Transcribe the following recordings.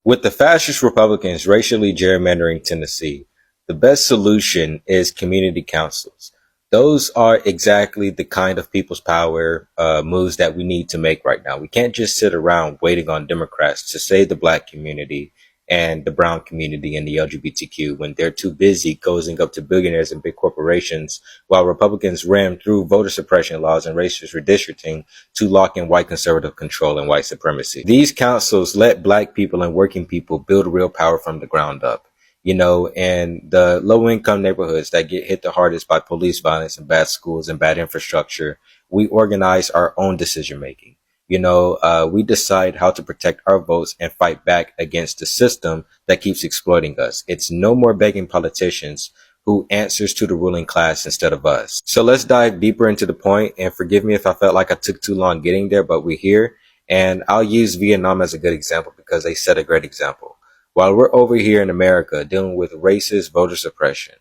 With the fascist Republicans racially gerrymandering Tennessee, the best solution is community councils. Those are exactly the kind of people's power moves that we need to make right now. We can't just sit around waiting on Democrats to save the black community and the brown community and the LGBTQ when they're too busy cozying up to billionaires and big corporations, while Republicans ram through voter suppression laws and racist redistricting to lock in white conservative control and white supremacy. These councils let black people and working people build real power from the ground up. And the low income neighborhoods that get hit the hardest by police violence and bad schools and bad infrastructure, we organize our own decision making. We decide how to protect our votes and fight back against the system that keeps exploiting us. It's no more begging politicians who answers to the ruling class instead of us. So let's dive deeper into the point, and forgive me if I felt like I took too long getting there, but we're here. And I'll use Vietnam as a good example because they set a great example. While we're over here in America dealing with racist voter suppression,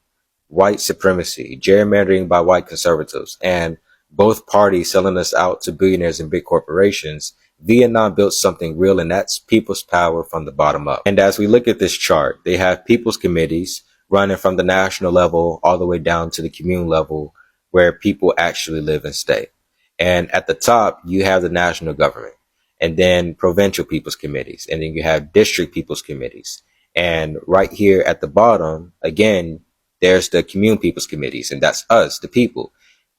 white supremacy, gerrymandering by white conservatives, and both parties selling us out to billionaires and big corporations, Vietnam built something real, and that's people's power from the bottom up. And as we look at this chart, they have people's committees running from the national level all the way down to the commune level where people actually live and stay. And at the top, you have the national government, and then provincial people's committees, and then you have district people's committees. And right here at the bottom, again, there's the commune people's committees, and that's us, the people.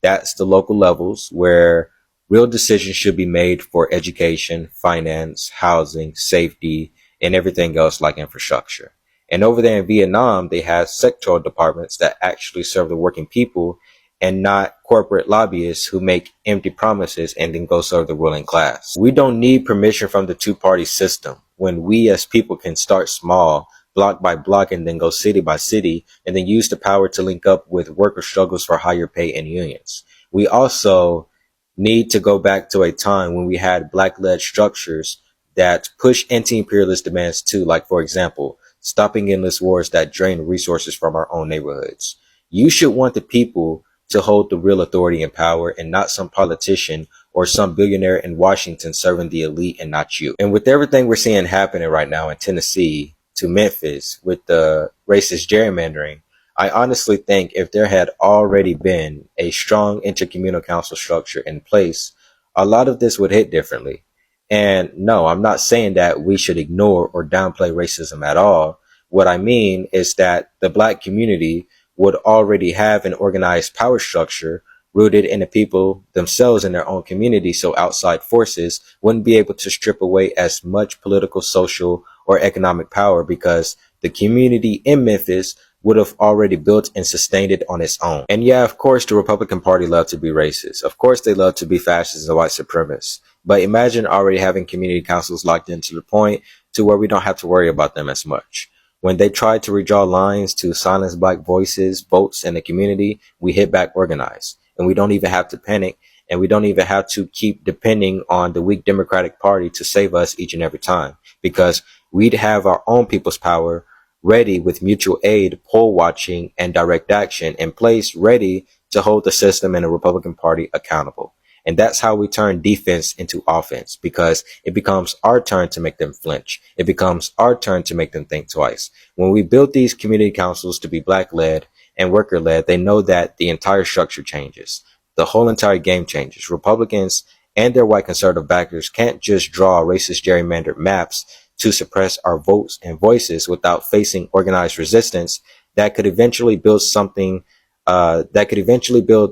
That's the local levels where real decisions should be made for education, finance, housing, safety, and everything else like infrastructure. And over there in Vietnam, they have sectoral departments that actually serve the working people and not corporate lobbyists who make empty promises and then go serve the ruling class. We don't need permission from the two-party system when we as people can start small, block by block, and then go city by city, and then use the power to link up with worker struggles for higher pay and unions. We also need to go back to a time when we had black-led structures that push anti-imperialist demands too, like, for example, stopping endless wars that drain resources from our own neighborhoods. You should want the people to hold the real authority and power, and not some politician or some billionaire in Washington serving the elite and not you. And with everything we're seeing happening right now in Tennessee to Memphis with the racist gerrymandering, I honestly think if there had already been a strong intercommunal council structure in place, a lot of this would hit differently. And no, I'm not saying that we should ignore or downplay racism at all. What I mean is that the black community would already have an organized power structure rooted in the people themselves in their own community, so outside forces wouldn't be able to strip away as much political, social, or economic power because the community in Memphis would have already built and sustained it on its own. And yeah, of course, the Republican Party love to be racist. Of course, they love to be fascists and white supremacists. But imagine already having community councils locked in to the point to where we don't have to worry about them as much. When they try to redraw lines to silence black voices, votes, in the community, we hit back organized. And we don't even have to panic, and we don't even have to keep depending on the weak Democratic Party to save us each and every time, because we'd have our own people's power ready with mutual aid, poll watching, and direct action in place, ready to hold the system and the Republican Party accountable. And that's how we turn defense into offense, because it becomes our turn to make them flinch. It becomes our turn to make them think twice. When we build these community councils to be black-led and worker-led, they know that the entire structure changes. The whole entire game changes. Republicans and their white conservative backers can't just draw racist gerrymandered maps to suppress our votes and voices without facing organized resistance that could eventually build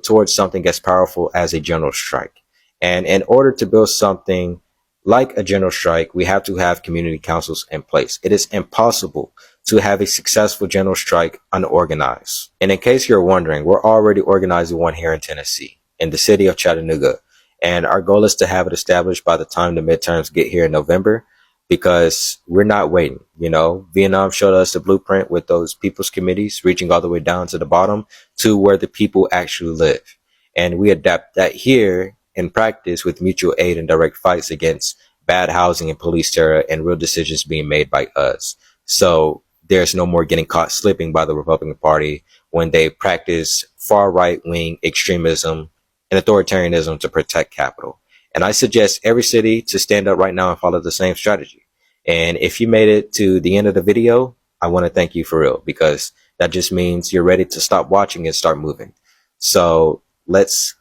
towards something as powerful as a general strike. And in order to build something like a general strike, we have to have community councils in place. It is impossible to have a successful general strike unorganized. And in case you're wondering, we're already organizing one here in Tennessee, in the city of Chattanooga. And our goal is to have it established by the time the midterms get here in November, because we're not waiting. Vietnam showed us the blueprint with those people's committees reaching all the way down to the bottom to where the people actually live. And we adapt that here in practice with mutual aid and direct fights against bad housing and police terror, and real decisions being made by us. So there's no more getting caught slipping by the Republican Party when they practice far right wing extremism and authoritarianism to protect capital. And I suggest every city to stand up right now and follow the same strategy. And if you made it to the end of the video, I want to thank you for real, because that just means you're ready to stop watching and start moving. So let's